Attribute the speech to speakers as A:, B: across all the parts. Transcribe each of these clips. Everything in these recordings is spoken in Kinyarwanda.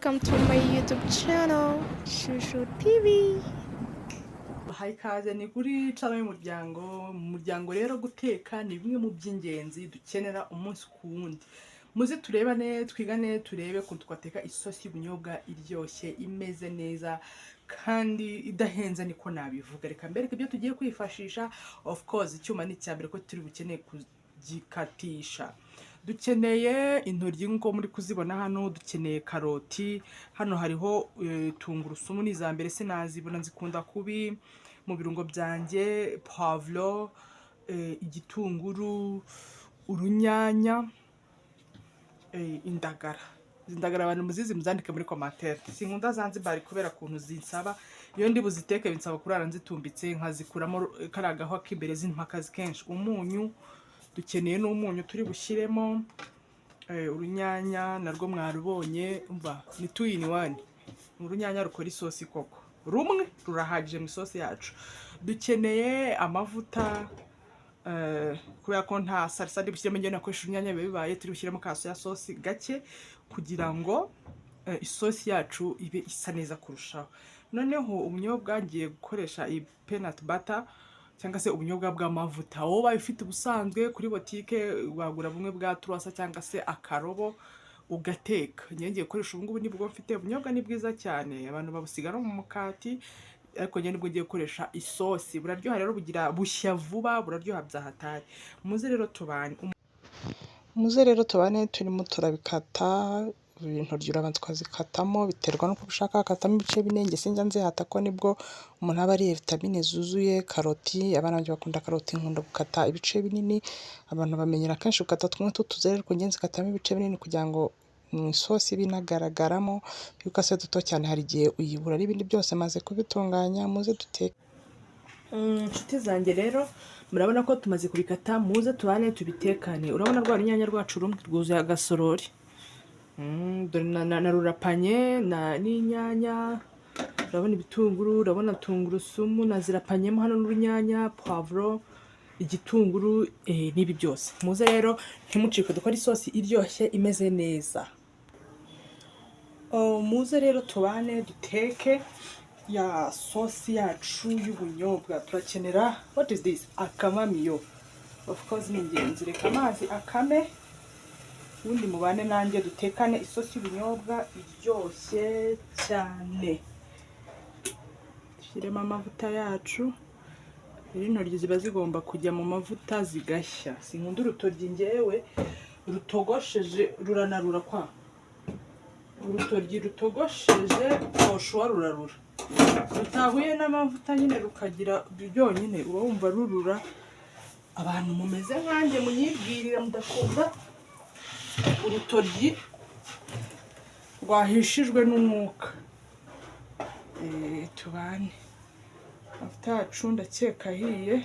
A: welcome to my YouTube channel, Shushu TV.
B: Bahaye ikaze ni kuri channel y'umuryango. Mu muryango rero guteka ni bimwe mu by'ingenzi dukenera umunsi ku wundi. Muze turebane twigane turebe ko twateka isosi y'ubunyobwa iryoshye imeze neza kandi idahenze niko nabivuga. Reka mbereke ibyo tugiye kwifashisha. Of course icyuma ni cyambere ko turi bukeneye kugikatisha. Dukeneye intoryi ngo muri kuzibona hano, dukeneye karoti, hano hariho tungurusumu ni za mbere sinazibona nzikunda kubi mu birungo byanjye, poivro, igitunguru, urunyanya, indagara. Indagara abantu muzizi muzandike muri commentaire. Sinkunda Zanzibar kubera kuntu zinsaba iyo ndi buziteke binsaba kurara nzitumbitse nkazikuramo karagaho k'imbere z'impakazi kenshi. Umunyu dukeneye n'umunyu turi bushyiremo, urunyanya narwo mwarubonye umva ni 2 in 1. Urunyanya rukora isosi koko rumwe rurahagije mu isosi yacu. Dukeneye amavuta kubera ko nta salsa ndi bushyiremo njye nakoresha urunyanya bibaye turi bushyiremo ka soya sauce gake kugira ngo isosi yacu ibe isa neza kurushaho. Noneho ubunyobwa ngiye gukoresha peanut butter cyangwa se ubunyobwa bw'amavuta. Wowe baye ufite ubusanzwe kuri botike wagura bumwe bwa turasa cyangwa se akarobo ugateka. Ngiye gukoresha ubungubu nibwo mfite. Ubunyobwa ni bwiza cyane abantu babusigara mu mukati, ariko njye nibwo ngiye gukoresha isosi. Buraryoha rero bugira bushya vuba, buraryoha byahatari. Muze rero tubane turimo turabikata. Intoryi urabanza ukazikatamo biterwa nuko ushaka akatamo ibice binenge sinjya nzihata ko nibwo umuntu aba ariye vitamine zuzuye. Karoti abana banje bakunda karoti, nkunda gukata ibice binini. Abantu bamenyera kenshi gukata tumwe tutuzere, ariko njye nzikatamo ibice binini kugira ngo mu isosi binagaragaramo. Yuko se duto cyane hari igihe uyibura. N'ibindi byose maze kubitunganya muze duteke. Inshuti zanjye rero murabona ko tumaze kubikata, muze tubane tubitekane. Urabona rwa runyanya rwacu rumwe rwuzuye agasorori. Narurapanye n'inyanya, urabona ibitunguru, urabona tungurusumu nazirapanyemo hano n'urunyanya, poivro, igitunguru, n'ibi byose. Muze rero ntimucike dukora isosi iryoshye imeze neza. Muze rero tubane duteke ya sosi yacu y'ubunyobwa. Turakenera what is this? Akamamiyo. Of course ni ingenzi. Reka amazi akame ubundi mubane nanjye dutekane isosi y'ubunyobwa iryoshye cyane. Dushyiremo amavuta yacu. Intoryi ziba zigomba kujya mu mavuta zigashya. Sinkunda urutoryi ngewe rutogosheje ruranarura kwa. Urutoryi rutogosheje koshwa rurarura. Rutahuye n'amavuta nyine rukagira byonyine uba wumva rurura. Abantu mumeze nkanjye munyibwirira mudakunda urutoryi rwahishijwe n'umwuka. Tubane amavuta yacu ndakeka ahiye.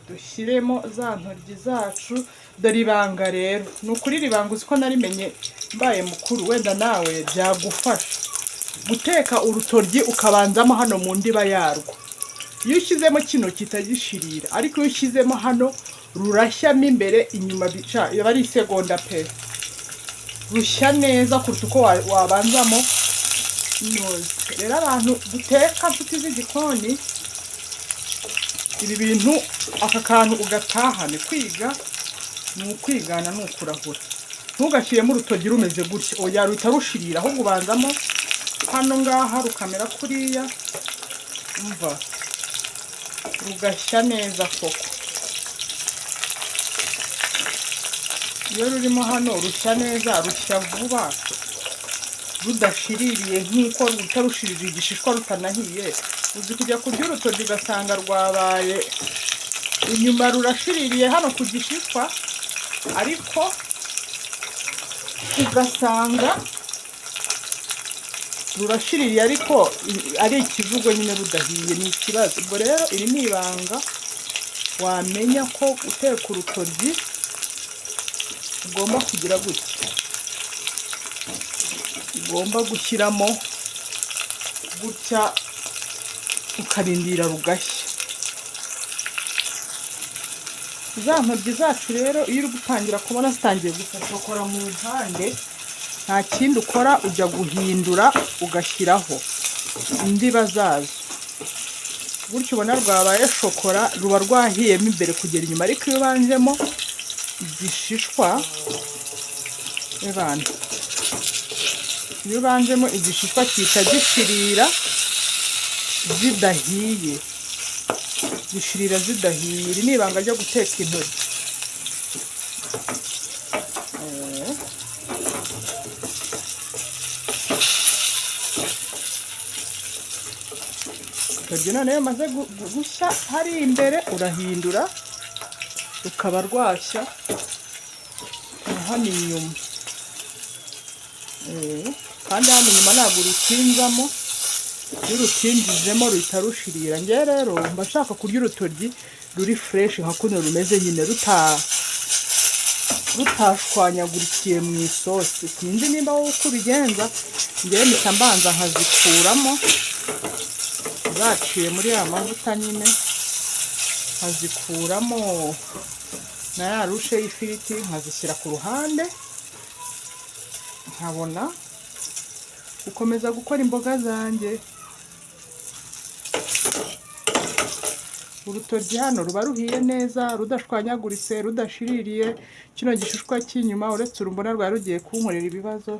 B: Dushyiremo za ntoryi zacu. Dore ibanga rero ni ukuri ribanga uzi ko narimenye mbaye mukuru, wenda nawe byagufasha guteka urutoryi ukabanzamo hano mu ndiba yarwo. Iyo ushyizemo kino kitagishirira, ariko iyo ushyizemo hano rurashyamo imbere inyuma bica yaba ari isegonda pe. Rushya neza kuruta uko wabanzamo noze. Rero abantu duteka nshuti z'igikoni ibi bintu aka kantu ugatahane. Kwiga ni ukwigana ni ukurahura. Ntugashyiremo urutoryi rumeze gutya, oya ruhita rushirira, ahubwo ubanzamo hano ngaha rukamera kuriya umva rugashya neza koko. Iyo rurimo hano rushya neza, rushya vuba rudashiririye nk'uko rutarushiririye igishishwa rutanahiye. Uzi kujya kurya urutoryi ugasanga rwabaye inyuma rurashiririye hano ku gishishwa, ariko ugasanga rurashiririye ariko ari ikivugo nyine rudahiye. Ni ikibazo. Ubwo rero iri ni ibanga wamenya ko uteka urutoryi ugomba kugira gutya. Ugomba gushyiramo gutya ukarindira rugashya. Za ntoryi zacu rero iyo uri gutangira kubona zitangiye gufashokora mu mpande, nta kindi ukora, ujya guhindura ugashyiraho indiba zazo, gutyo ubona rwabaye shokora, ruba rwahiyemo imbere kugera inyuma. ariko iyo ubanjemo igishishwa iyo ubanjemo igishishwa cyita gishirira zidahiye, zishirira zidahiye. Iri ni ibanga ryo guteka intoryi. Intoryi none iyo maze gushya hari imbere urahindura rukaba rwashya na hano inyuma. kandi hano inyuma ntabwo rutinzamo, iyo rutinjijemo ruhita rushirira. ngewe rero mba nshaka kurya urutoryi ruri fureshi nka kuno rumeze nyine, rutashwanyagurikiye mu isosi. sinzi nimba wowe uko ubigenza, ngewe mpita mbanza nkazikuramo zaciye muri ya mavuta nyine, nkazikuramo na ya rushe y'ifiriti nkazishyira ku ruhande, nkabona gukomeza gukora imboga zanjye. urutoryi hano ruba ruhiye neza, rudashwanyaguritse, rudashiririye. kino gishishwa cy'inyuma uretse urumbona rwari rugiye kunkorera ibibazo,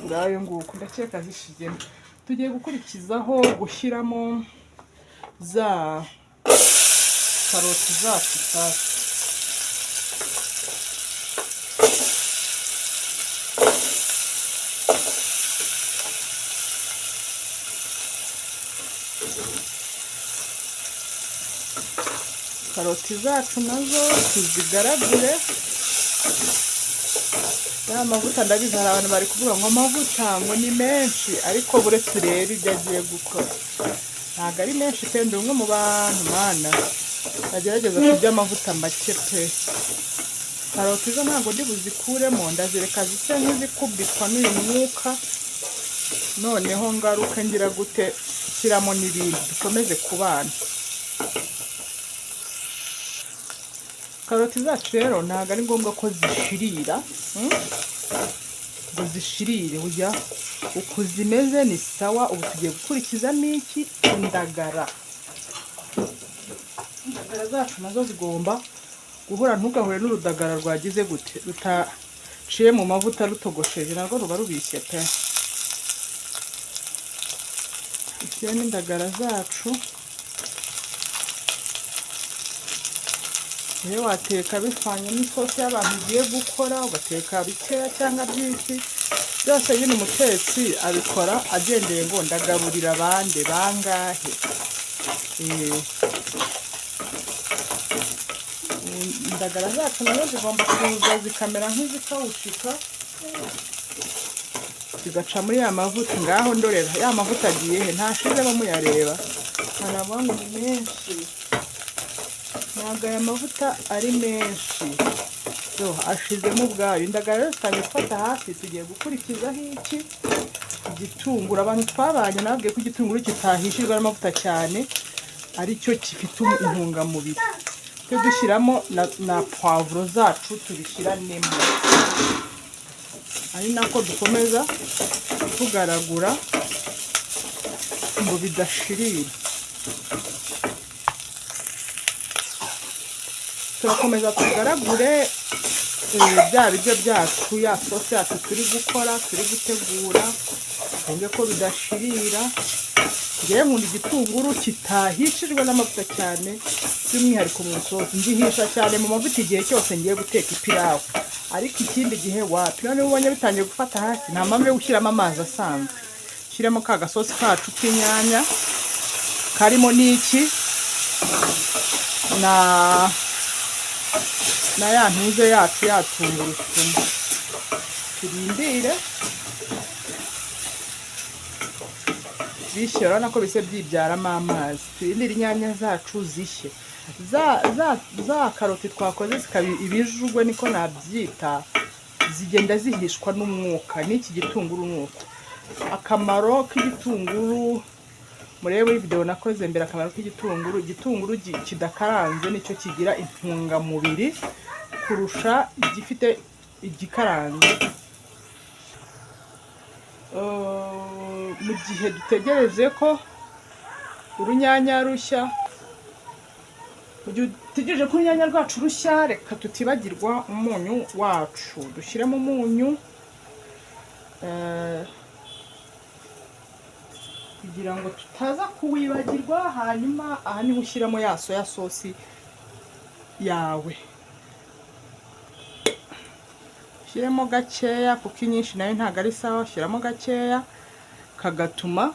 B: ngayo nguko ndakeka zishizemo. tugiye gukurikizaho gushyiramo za karoti zacu sasa. karoti zacu nazo tuzigaragure. ya mavuta ndabizi hari abantu bari kuvuga ngo amavuta ngo ni menshi, ariko bure turebe ibyo agiye gukora. ntabwo ari menshi pe, ndi umwe mu bantu mana bagerageza kurya amavuta make pe. karoti zo ntabwo ndi buzikuremo, ndazireka zise nk'izikubitwa n'uyu mwuka, noneho ngaruke ngira gute shyiramo n'ibindi dukomeze kubana. karoti zacu rero ntabwo ari ngombwa ko zishirira ngo zishirire, ujya uko zimeze ni sawa. ubu tugiye gukurikizamo iki? indagara. indagara zacu nazo zigomba guhura, ntugahure n'urudagara rwagize gute rutaciye mu mavuta rutogosheje, narwo ruba rubishye pe. ikiye n'indagara zacu. iyo wateka bivanye n'isosi y'abantu ugiye gukora, ugateka bikeya cyangwa byinshi, byose nyine umutetsi abikora agendeye ngo ndagaburira abandi bangahe. indagara zacu nazo zigomba kuza zikamera nk'izikawushika, zigaca muri ya mavuta. ngaho ndorera ya mavuta agiye he? ntashizemo muyareba, haravuga ngo ni menshi. ntabwo aya mavuta ari menshi, ashizemo ubwayo. indagara rero zitangiye gufata hasi. tugiye gukurikizaho iki? igitunguru. abantu twabanye nababwiye ko igitunguru kitahishijwe n'amavuta cyane, aricyo gifite intungamubiri. tujye dushyiramo na puwavuro zacu, tubishyiranemo, ari nako dukomeza tugaragura ngo bidashirira. turakomeza tugaragure bya biryo byacu, ya sosi yacu turi gukora, turi gutegura, twumve ko bidashirira. ngewe nkunda igitunguru kitahishijwe n'amavuta cyane, by'umwihariko mu isosi. ngihisha cyane mu mavuta igihe cyose ngiye guteka ipirawu, ariko ikindi gihe wapi. none ubonye bitangiye gufata hasi, nta mpamvu yo gushyiramo amazi asanzwe. shyiremo ka gasosi kacu k'inyanya karimo n'iki na ya ntuze yacu ya tungurusumu. turindire zishye, urabona ko bise byibyaramo amazi. turindire inyanya zacu zishye. za karoti twakoze zikaba ibijugwe, niko nabyita, zigenda zihishwa n'umwuka. n'iki gitunguru nuko akamaro k'igitunguru. murebe video nakoze mbere akamaro k'igitunguru. igitunguru kidakaranze nicyo kigira intungamubiri kurusha igifite igikaranze. mu gihe dutegereje ko urunyanya rushya, mu gihe dutegereje ko urunyanya rwacu rushya, reka tutibagirwa umunyu wacu. Dushyiremo umunyu kugira ngo tutaza kuwibagirwa. Hanyuma aha niho ushyiramo ya soya sosi yawe. Ushyiremo gakeya kuko inyinshi nayo ntabwo ari sawa. Ushyiramo gakeya kagatuma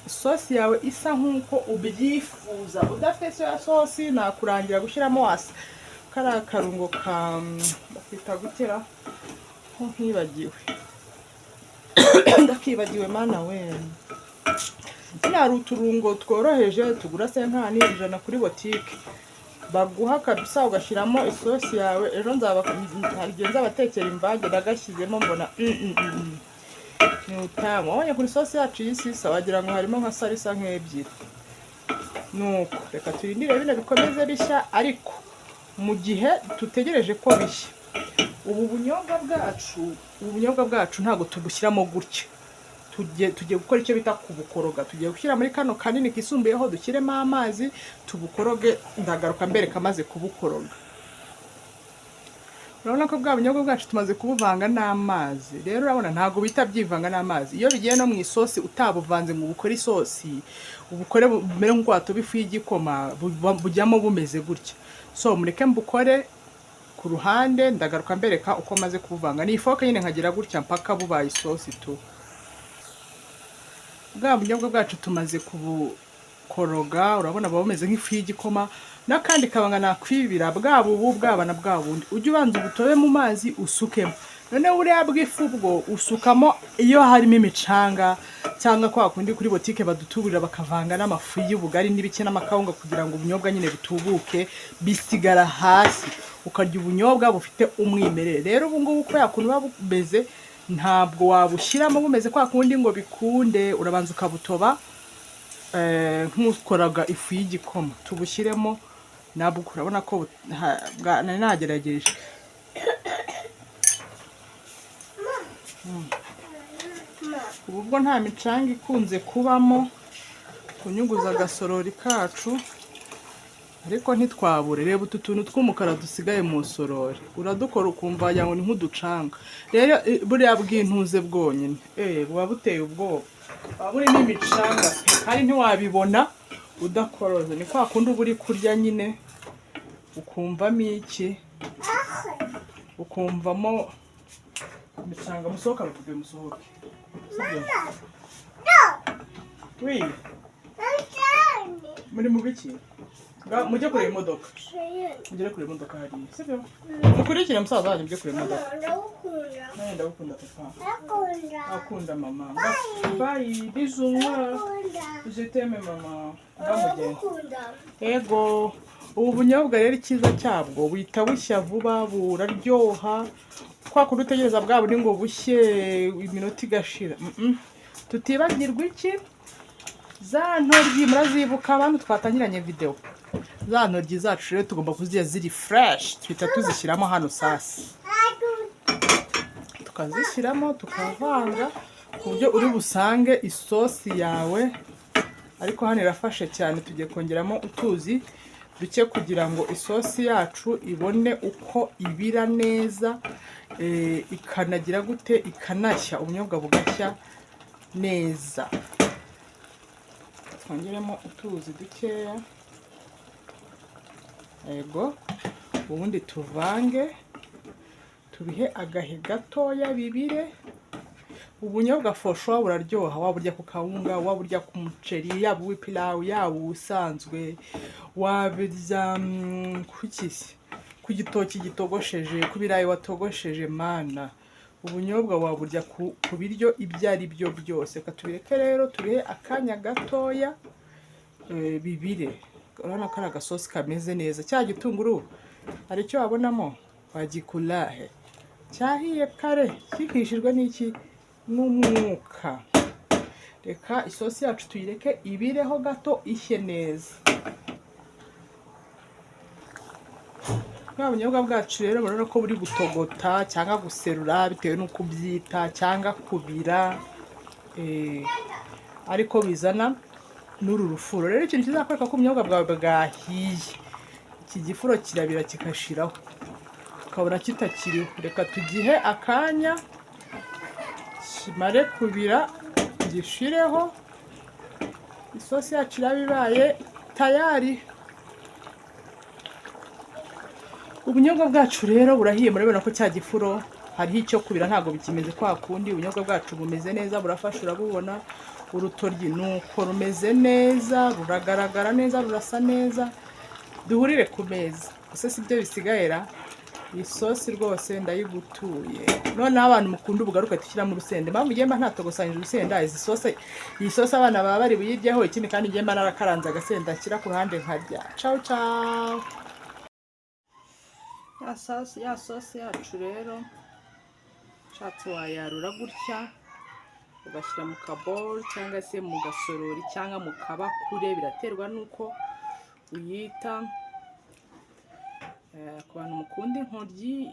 B: isosi yawe isa nk'uko ubyifuza. Udafite soya sosi nakurangira gushyiramo kariya karungo bakita gutera nkibagiwe ndakibagiwe mana we. Hari uturungo tworoheje tugura senkani 100 kuri botike baguha kabisa, ugashyiramo isosi yawe. Ejo nzabatekera imvange nagashyizemo mbona ni utamu. Wabonye kuri sosi yacu y'isisa wagira ngo harimo nka salisa nk'ebyiri. Nuko reka turindire bino bikomeze bishya, ariko mu gihe tutegereje ko bishya, ubu bunyobwa bwacu ntabwo tubushyiramo gutya. Tugiye gukora icyo bita kubukoroga. Tugiye gushyira muri kano kanini kisumbuyeho, dushyiremo amazi tubukoroge. Ndagaruka mbereka maze kubukoroga. Urabona ko bwa bunyobwa bwacu tumaze kubuvanga n'amazi. Rero urabona ntabwo bita byivanga n'amazi. Iyo bigiye no mu isosi utabuvanze ngo ubukore isosi, ubukore bumere nk'uko watoba ifu y'igikoma, bujyamo bumeze gutya. So mureke mbukore ku ruhande, ndagaruka mbereka uko maze kubuvanga. Ni ifoke nyine nkagira gutya mpaka bubaye isosi tu. Bwa bunyobwa bwacu tumaze kubukoroga, urabona bumeze nk'ifu y'igikoma. N'akandi kabanga nakwibira bwa bubu bwaba na bwa bundi, ujye ubanza ubutobe mu mazi usukemo. None buriya bw'ifu bwo usukamo iyo harimo imicanga, cyangwa kwa kundi kuri botike badutuburira bakavanga n'amafu y'ubugari n'ibike n'amakawunga kugira ngo ubunyobwa nyine butubuke, bisigara hasi. Ukarya ubunyobwa bufite umwimerere. Rero ubu ngubu ko yakuntu bumeze ntabwo wabushyiramo bumeze kwa kundi ngo bikunde. Urabanza ukabutoba nk'ukoraga ifu y'igikoma. Tubushyiremo nabwo urabona ko nari nagerageje. Ubu bwo nta micanga ikunze kubamo, kunyuguza agasorori kacu, ariko ntitwabure. Reba utu tuntu tw'umukara dusigaye mu sorori, uradukora ukumva wagira ngo ni nk'uducanga. Rero buriya bw'intuze bwonyine buba buteye ubwoba, buba burimo imicanga kandi ntiwabibona udakoroze. Ni kwa kundi uba uri kurya nyine ukumvamo iki, ukumvamo imicanga. Musohoka tuvuye musohoke. Muri mu biki? Mujye kureba imodoka. Mujye kureba imodoka hariya. Sibyo? Mukurikire musaza wanyu mujye kureba imodoka. Ndagukunda. Ndagukunda papa. Akunda mama. Bye. Bisous. Je t'aime mama. Ndamugenda. Yego. Ubu bunyobwa rero icyiza cyabwo buhita bushya vuba, buraryoha. Kwa kundi utegereza bwa buri ngo bushye iminota igashira. Tutibagirwa iki? Za ntoryi murazibuka abantu twatangiranye video. Za ntoryi zacu rero tugomba kuzirya ziri fresh. Twita tuzishyiramo hano sasa. Tukazishyiramo tukavanga ku buryo uri busange isosi yawe. Ariko hano irafashe cyane, tugiye kongeramo utuzi duke kugira ngo isosi yacu ibone uko ibira neza, ikanagira gute, ikanashya, ubunyobwa bugashya neza. Twongeremo utuzi dukeya. Yego. Ubundi tuvange tubihe agahe gatoya bibire. Ubunyobwa fosho buraryoha, waburya ku kawunga, waburya ku muceri, yaba uw'ipilawu, yaba usanzwe, wabirya kukisi, ku gitoki gitogosheje, ku birayi watogosheje mana. Ubunyobwa waburya ku biryo ibyo ari byo byose. Katubireke rero tubihe akanya gatoya bibire. Urabona ko ari agasosi kameze neza. Cya gitunguru hari icyo wabonamo wagikurahe, cyahiye kare kikishijwe n'iki, n'umwuka. Reka isosi yacu tuyireke ibireho gato ishye neza. bwa bunyobwa bwacu rero murabona ko buri gutogota cyangwa guserura bitewe n'uko ubyita cyangwa kubira, ariko bizana n'uru rufuro. Rero ikintu kizakwereka ko ubunyobwa bwawe bwahiye, iki gifuro kirabira kigashiraho ukabona kitakiriho. Reka tugihe akanya kimare kubira gishireho, isosi yacu iraba ibaye tayari. Ubunyobwa bwacu rero burahiye, murabona ko cya gifuro hariho icyo kubira, ntabwo bikimeze kwa kundi. Ubunyobwa bwacu bumeze neza, burafasha, urabubona. Urutoryi nuko rumeze neza, ruragaragara neza, rurasa neza. Duhurire ku meza, ese sibyo bisigaye ra? Isosi rwose ndayigutuye. Noneho abantu mukunda ubugaruka dushyiramo urusenda, impamvu ngiye mba ntatogosanyije urusenda, iyi sosi abana baba bari buyiryaho, ikindi kandi ngiye mba narakaranze agasenda nshyira ku ruhande nkarya. Ciao ciao. Ya sosi yacu rero ushatse wayarura gutya ugashyira mu kaboro cyangwa se mu gasorori cyangwa mu kabakure, biraterwa n'uko uyita. Ku bantu mukunda intoryi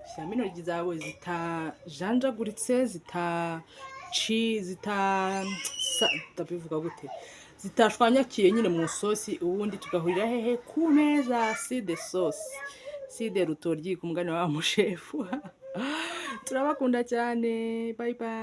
B: shyiramo intoryi zawe zitajanjaguritse, zitashwanyakiye nyine mu sosi, ubundi tugahurira hehe? Ku meza. Side sosi, side rutoryi ku mugani wa mushefu. Turabakunda cyane, bye bye.